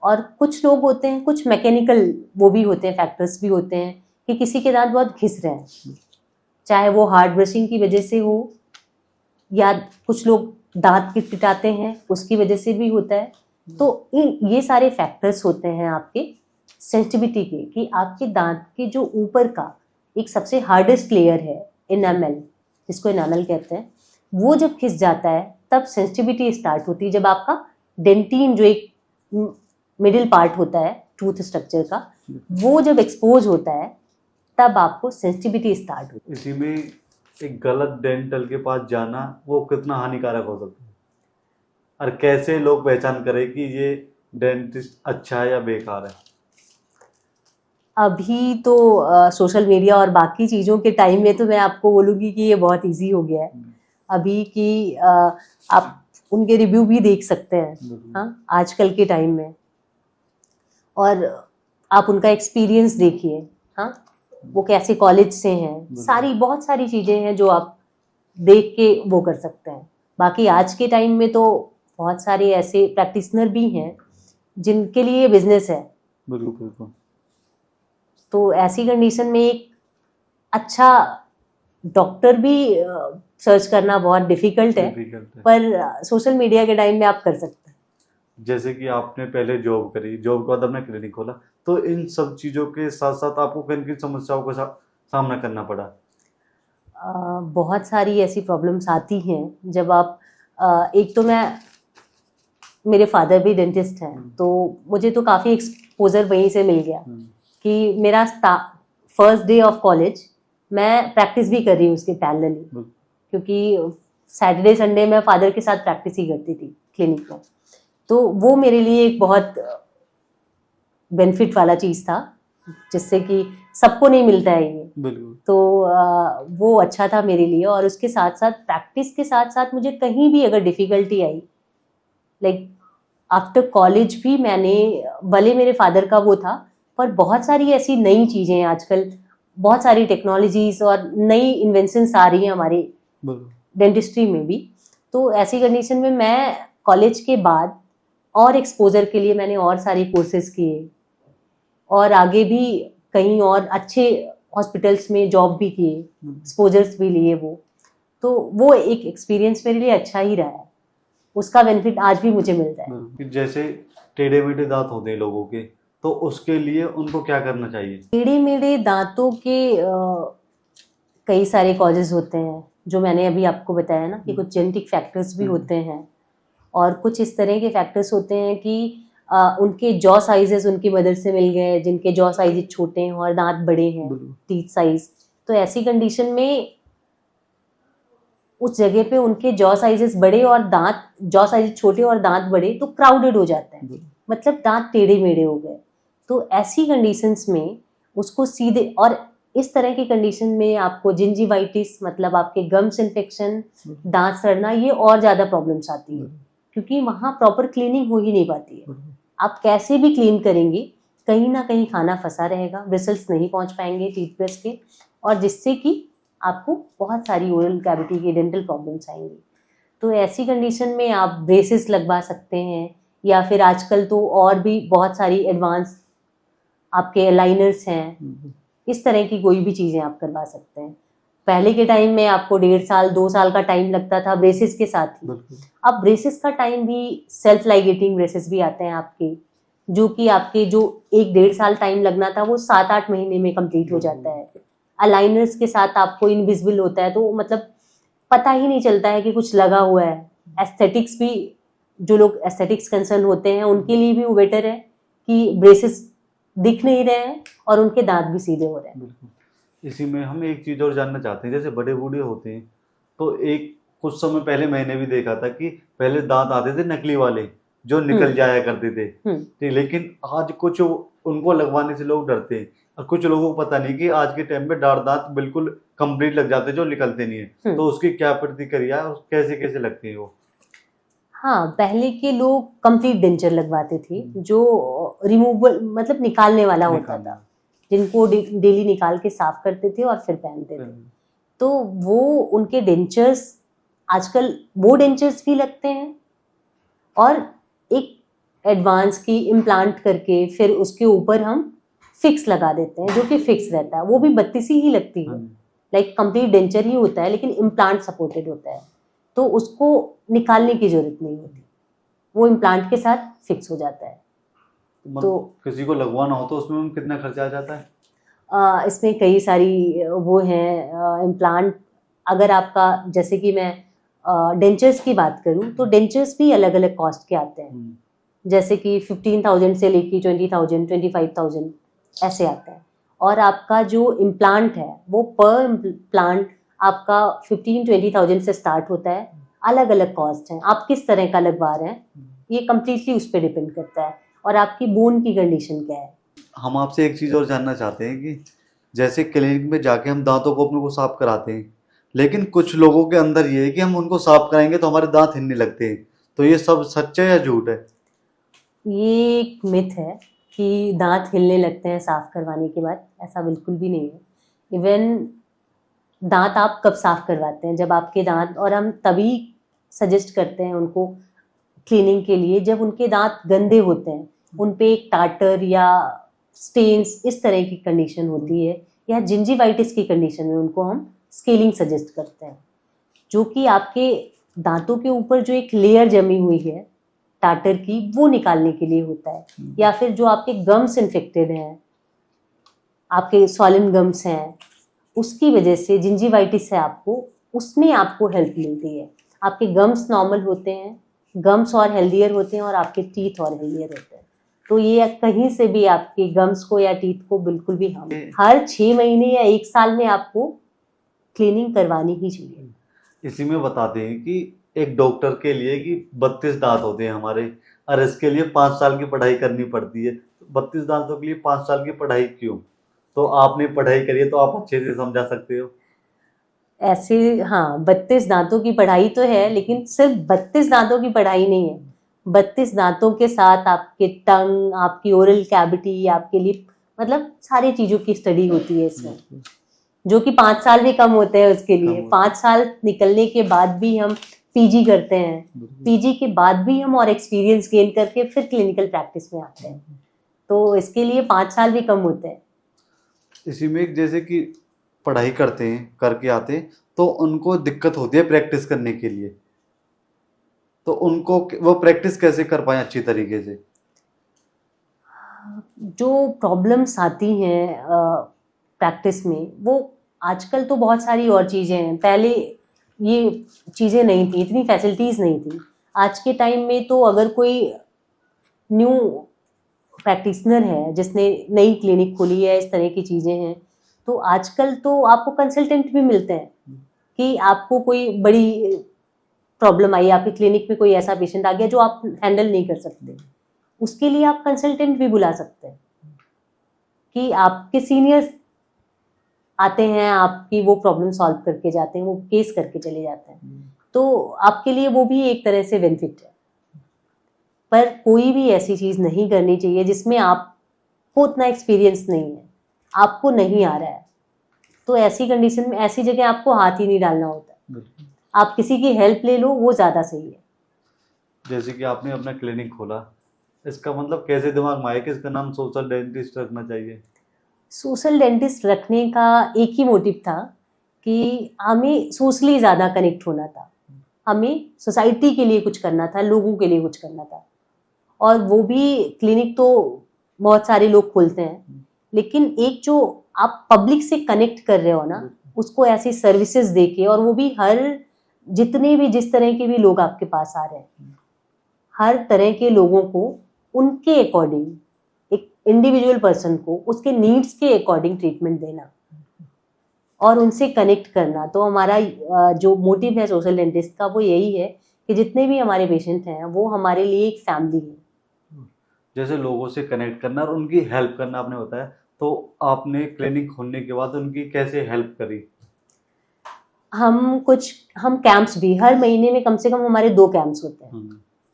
और कुछ लोग होते हैं, कुछ मैकेनिकल वो भी होते हैं, फैक्टर्स भी होते हैं कि किसी के दांत बहुत घिस रहे हैं, चाहे वो हार्ड ब्रशिंग की वजह से हो या कुछ लोग दांत किटकिटाते हैं उसकी वजह से भी होता है। तो ये सारे फैक्टर्स होते हैं आपके सेंसिटिविटी के, कि आपके दांत के जो ऊपर का एक सबसे हार्डेस्ट लेयर है एनामल, जिसको एनामल कहते हैं, वो जब खिस जाता है तब सेंसिटिविटी स्टार्ट होती है। जब आपका डेंटिन जो एक मिडिल पार्ट होता है टूथ स्ट्रक्चर का, वो जब एक्सपोज होता है तब आपको सेंसिटिविटी स्टार्ट होती है। इसी में एक गलत डेंटल के पास जाना वो कितना हानिकारक हो सकता है, और कैसे लोग पहचान करें कि ये डेंटिस्ट अच्छा है या बेकार है? अभी तो सोशल मीडिया और बाकी चीज़ों के टाइम में तो मैं आपको बोलूँगी कि ये बहुत इजी हो गया है अभी कि आप उनके रिव्यू भी देख सकते हैं, हाँ, आजकल के टाइम में। और आप उनका एक्सपीरियंस देखिए, हाँ, वो कैसे कॉलेज से हैं, बहुत सारी चीज़ें हैं जो आप देख के वो कर सकते हैं। बाकी आज के टाइम में तो बहुत सारे ऐसे प्रैक्टिशनर भी हैं जिनके लिए बिजनेस है। बिल्कुल। तो ऐसी कंडीशन में एक अच्छा डॉक्टर भी सर्च करना बहुत डिफिकल्ट है, पर सोशल मीडिया के टाइम में आप कर सकते हैं। जैसे कि आपने पहले जॉब करी, जॉब के बाद आपने क्लिनिक खोला, तो इन सब चीज़ों के साथ साथ आपको किन किन समस्याओं का सामना करना पड़ा? बहुत सारी ऐसी प्रॉब्लम्स आती हैं जब आप एक तो मेरे फादर भी डेंटिस्ट हैं, तो मुझे तो काफ़ी एक्सपोजर वहीं से मिल गया कि मेरा फर्स्ट डे ऑफ कॉलेज मैं प्रैक्टिस भी कर रही हूँ उसके पैरेलली, क्योंकि सैटरडे संडे मैं फादर के साथ प्रैक्टिस ही करती थी क्लिनिक में। तो वो मेरे लिए एक बहुत बेनिफिट वाला चीज़ था, जिससे कि सबको नहीं मिलता है ये। बिल्कुल। तो वो अच्छा था मेरे लिए। और उसके साथ साथ प्रैक्टिस के साथ साथ मुझे कहीं भी अगर डिफ़िकल्टी आई, लाइक आफ्टर कॉलेज भी मैंने, भले मेरे फादर का वो था, पर बहुत सारी ऐसी नई चीज़ें हैं आजकल, बहुत सारी टेक्नोलॉजीज और नई इन्वेंशंस आ रही हैं हमारे डेंटिस्ट्री में भी। तो ऐसी कंडीशन में मैं कॉलेज के बाद और एक्सपोजर के लिए मैंने और सारे कोर्सेज किए और आगे भी कहीं और अच्छे हॉस्पिटल्स में जॉब भी किए, एक्सपोजर्स भी लिए। तो वो एक एक्सपीरियंस मेरे लिए अच्छा ही रहा है, उसका बेनिफिट आज भी मुझे मिलता है। जैसे टेढ़े मेढ़े दांत होते हैं लोगों के, तो उसके लिए उनको क्या करना चाहिए? टेढ़े मेढ़े दांतों के कई सारे कॉजेज होते हैं, जो मैंने अभी आपको बताया ना कि कुछ जेनेटिक फैक्टर्स भी होते हैं, और कुछ इस तरह के फैक्टर्स होते हैं कि उनके जॉ साइजेस उनकी मदर से मिल गए, जिनके जॉ साइज छोटे हैं और दांत बड़े हैं, टीथ साइज। तो ऐसी कंडीशन में उस जगह पे उनके जॉ साइजेस बड़े और जॉ साइज छोटे और दांत बड़े, तो क्राउडेड हो जाता है, मतलब दांत टेढ़े मेढ़े हो गए। तो ऐसी कंडीशंस में उसको सीधे, और इस तरह की कंडीशन में आपको जिंजिवाइटिस, मतलब आपके गम्स इन्फेक्शन, दांत सड़ना, ये और ज़्यादा प्रॉब्लम्स आती है, क्योंकि वहाँ प्रॉपर क्लीनिंग हो ही नहीं पाती है। आप कैसे भी क्लीन करेंगे, कहीं ना कहीं खाना फंसा रहेगा, ब्रिसल्स नहीं पहुँच पाएंगे टीथ ब्रश के, और जिससे कि आपको बहुत सारी ओरल कैविटी की डेंटल प्रॉब्लम्स आएंगी। तो ऐसी कंडीशन में आप ब्रेसेस लगवा सकते हैं, या फिर आजकल तो और भी बहुत सारी एडवांस आपके अलाइनर्स हैं, इस तरह की कोई भी चीज़ें आप करवा सकते हैं। पहले के टाइम में आपको 1.5 साल 2 साल का टाइम लगता था ब्रेसेस के साथ ही। अब ब्रेसेस का टाइम भी, सेल्फ लाइगेटिंग ब्रेसेस भी आते हैं आपके, जो कि आपके जो 1-1.5 साल टाइम लगना था वो 7-8 महीने में कंप्लीट हो जाता है। अलाइनर्स के साथ आपको इनविजिबल होता है, तो मतलब पता ही नहीं चलता है कि कुछ लगा हुआ है। एस्थेटिक्स भी, जो लोग एस्थेटिक्स कंसर्न होते हैं उनके लिए भी वो बेटर है कि ब्रेसेस दिख नहीं रहे हैं और उनके दांत भी सीधे हो रहे हैं। बिल्कुल। इसी में हम एक चीज़ और जानना चाहते हैं, जैसे बड़े बूढ़े होते हैं तो एक कुछ समय पहले मैंने भी देखा था कि पहले दांत आते थे नकली वाले जो निकल जाया करते थे, ठीक, लेकिन आज कुछ उनको लगवाने से लोग डरते हैं, और कुछ लोगों को पता नहीं कि आज के टाइम में दांत बिल्कुल कंप्लीट लग जाते हैं जो निकलते नहीं है। तो उसकी क्या प्रतिक्रिया है, कैसे कैसे लगती है वो? हाँ, पहले के लोग कंप्लीट डेंचर लगवाते थे, जो रिमूवल मतलब निकालने वाला होता था, जिनको डेली निकाल के साफ करते थे और फिर पहनते थे। तो वो उनके डेंचर्स, आजकल वो डेंचर्स भी लगते हैं, और एक एडवांस की इम्प्लांट करके फिर उसके ऊपर हम फिक्स लगा देते हैं, जो कि फिक्स रहता है, वो भी 32 ही लगती है, लाइक कंप्लीट डेंचर ही होता है लेकिन इम्प्लांट सपोर्टेड होता है, तो उसको निकालने की जरूरत नहीं होती, वो इम्प्लांट के साथ फिक्स हो जाता है। तो किसी को लगवाना हो तो उसमें कितना खर्चा आ जाता है? इसमें कई सारी वो हैं इम्प्लांट। अगर आपका, जैसे कि मैं डेंचर्स की बात करूं तो डेंचर्स भी अलग अलग कॉस्ट के आते हैं, जैसे कि 15,000 से लेके 20,000 25,000 ऐसे आता है। और आपका जो इम्प्लांट है वो पर इम्प्लांट आपका 15-20,000 से स्टार्ट होता है। अलग अलग कॉस्ट हैं, आप किस तरह का लगवा रहे हैं ये कम्प्लीटली उस पर डिपेंड करता है, और आपकी बोन की कंडीशन क्या है। हम आपसे एक चीज़ और जानना चाहते हैं कि जैसे क्लिनिक में जाके हम दांतों को अपने को साफ कराते हैं, लेकिन कुछ लोगों के अंदर ये है कि हम उनको साफ कराएंगे तो हमारे दांत हिलने लगते हैं, तो ये सब सच है या झूठ है? ये एक मिथ है कि दांत हिलने लगते हैं साफ करवाने के बाद, ऐसा बिल्कुल भी नहीं है। इवन दांत आप कब साफ करवाते हैं, जब आपके दांत, और हम तभी सजेस्ट करते हैं उनको क्लीनिंग के लिए जब उनके दांत गंदे होते हैं, उन पे एक टाटर या स्टेन्स इस तरह की कंडीशन होती है, या जिंजीवाइटिस की कंडीशन में उनको हम स्केलिंग सजेस्ट करते हैं, जो कि आपके दांतों के ऊपर जो एक लेयर जमी हुई है टाटर की, वो निकालने के लिए होता है। या फिर जो आपके गम्स इन्फेक्टेड हैं, आपके स्वॉलन गम्स हैं, उसकी वजह से जिंजीवाइटिस है आपको, उसमें आपको हेल्प मिलती है। आपके गम्स नॉर्मल होते हैं, गम्स और हेल्दियर होते हैं, और आपके टीथ और हेल्दियर होते हैं। तो ये कहीं से भी आपके गम्स को या टीथ को बिल्कुल भी हम, हर 6 महीने या 1 साल में आपको क्लीनिंग करवानी ही चाहिए। इसी में बताते हैं कि एक डॉक्टर के लिए कि 32 दांत होते हैं हमारे, और इसके लिए 5 साल की पढ़ाई करनी पड़ती है। 32 दांतों के लिए 5 साल की पढ़ाई क्यों? तो आपने पढ़ाई करी है तो आप अच्छे से समझा सकते हो। ऐसे, हाँ, 32 दांतों की पढ़ाई तो है, लेकिन सिर्फ 32 दांतों की पढ़ाई नहीं है। 32 दांतों के साथ आपके टंग, आपकी ओरल कैविटी, आपके लिप, मतलब सारी चीजों की स्टडी होती है इसमें, जो कि 5 साल भी कम होते हैं उसके लिए। 5 साल निकलने के बाद भी हम पीजी करते हैं, पीजी के बाद भी हम और एक्सपीरियंस गेन करके फिर क्लिनिकल प्रैक्टिस में आते हैं, तो इसके लिए 5 साल भी कम होते हैं। इसी में जैसे कि पढ़ाई करते हैं, करके आते हैं, तो उनको दिक्कत होती है प्रैक्टिस करने के लिए, तो उनको वो प्रैक्टिस कैसे कर पाए अच्छी तरीके से? जो प्रॉब्लम्स आती हैं प्रैक्टिस में, वो आजकल तो बहुत सारी और चीज़ें हैं। पहले ये चीज़ें नहीं थी, इतनी फैसिलिटीज़ नहीं थी। आज के टाइम में तो अगर कोई न्यू प्रैक्टिशनर है जिसने नई क्लिनिक खोली है, इस तरह की चीज़ें हैं, तो आजकल तो आपको कंसल्टेंट भी मिलते हैं कि आपको कोई बड़ी प्रॉब्लम आई, आपकी क्लिनिक में कोई ऐसा पेशेंट आ गया जो आप हैंडल नहीं कर सकते, उसके लिए आप कंसल्टेंट भी बुला सकते हैं कि आपके सीनियर्स आते हैं, आपकी वो प्रॉब्लम सॉल्व करके जाते हैं, वो केस करके चले जाते हैं, तो आपके लिए वो भी एक तरह से बेनिफिट है। पर कोई भी ऐसी चीज़ नहीं करनी चाहिए जिसमें आपको उतना एक्सपीरियंस नहीं है, आपको नहीं आ रहा है, तो ऐसी कंडीशन में, ऐसी जगह आपको हाथ ही नहीं डालना होता। आप किसी की हेल्प ले लो, वो ज़्यादा सही है। जैसे कि आपने अपना क्लिनिक खोला, इसका मतलब कैसे दिमाग में आया कि इसका नाम सोशल डेंटिस्ट रखना चाहिए? सोशल डेंटिस्ट रखने का एक ही मोटिव था कि हमें सोशली ज़्यादा कनेक्ट होना था, हमें सोसाइटी के लिए कुछ करना था, लोगों के लिए कुछ करना था। और वो भी क्लिनिक तो बहुत सारे लोग खोलते हैं, लेकिन एक जो आप पब्लिक से कनेक्ट कर रहे हो ना, उसको ऐसी सर्विसेज देके, और वो भी हर जितने भी जिस तरह के भी लोग आपके पास आ रहे हैं, हर तरह के लोगों को उनके अकॉर्डिंग, एक इंडिविजुअल पर्सन को उसके नीड्स के अकॉर्डिंग ट्रीटमेंट देना और उनसे कनेक्ट करना। तो हमारा जो मोटिव है सोशल डेंटिस्ट का, वो यही है कि जितने भी हमारे पेशेंट हैं वो हमारे लिए एक फैमिली है। जैसे लोगों से कनेक्ट करना और उनकी हेल्प करना आपने बताया, तो आपने क्लिनिक खोलने के बाद उनकी कैसे हेल्प करी? हम कैंप्स भी हर महीने में कम से कम हमारे 2 कैंप्स होते हैं,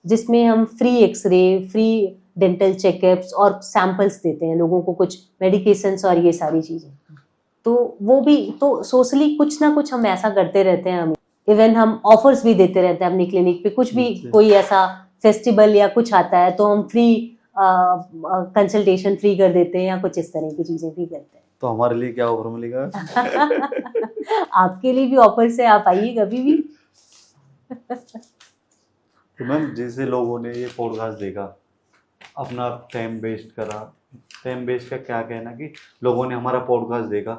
जिसमें हम free x-ray, free dental checkups और सैंपल्स देते हैं लोगों को, कुछ मेडिकेशंस और ये सारी चीज़ें। तो वो भी तो सोशली कुछ ना कुछ हम ऐसा करते रहते हैं। हम इवन हम ऑफर्स भी देते रहते हैं अपनी क्लिनिक पे, कुछ भी कोई ऐसा फेस्टिवल या कुछ आता है तो हम फ्री कंसल्टेशन फ्री कर देते हैं, या कुछ इस तरह की चीज़ें भी करते हैं। तो हमारे लिए क्या ऑफर मिलेगा? आपके लिए भी ऑफर्स है, आप आइए कभी भी। तो मैम, जैसे लोगों ने ये पॉडकास्ट देखा, अपना टाइम वेस्ट करा, टाइम वेस्ट का क्या कहना कि लोगों ने हमारा पॉडकास्ट देखा,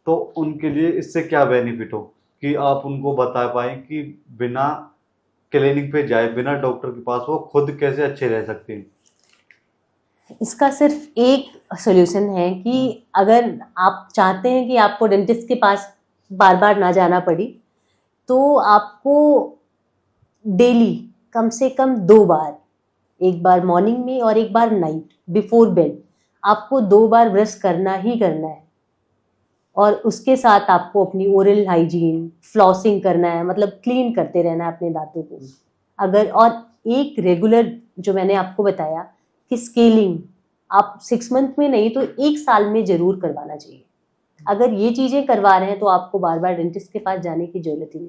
तो उनके लिए इससे क्या बेनिफिट हो कि आप उनको बता पाएँ कि बिना क्लिनिक पे जाए, बिना डॉक्टर के पास, वो खुद कैसे अच्छे रह सकते हैं? इसका सिर्फ एक सॉल्यूशन है कि अगर आप चाहते हैं कि आपको डेंटिस्ट के पास बार बार ना जाना पड़े, तो आपको डेली कम से कम 2 बार, एक बार मॉर्निंग में और एक बार नाइट बिफोर बेड, आपको 2 बार ब्रश करना ही करना है। और उसके साथ आपको अपनी ओरल हाइजीन, फ्लॉसिंग करना है, मतलब क्लीन करते रहना है अपने दांतों को। अगर और एक रेगुलर, जो मैंने आपको बताया कि स्केलिंग, आप 6 मंथ में नहीं तो 1 साल में जरूर करवाना चाहिए। अगर ये चीजें करवा रहे हैं तो आपको बार बार डेंटिस्ट के पास जाने की जरूरत ही नहीं।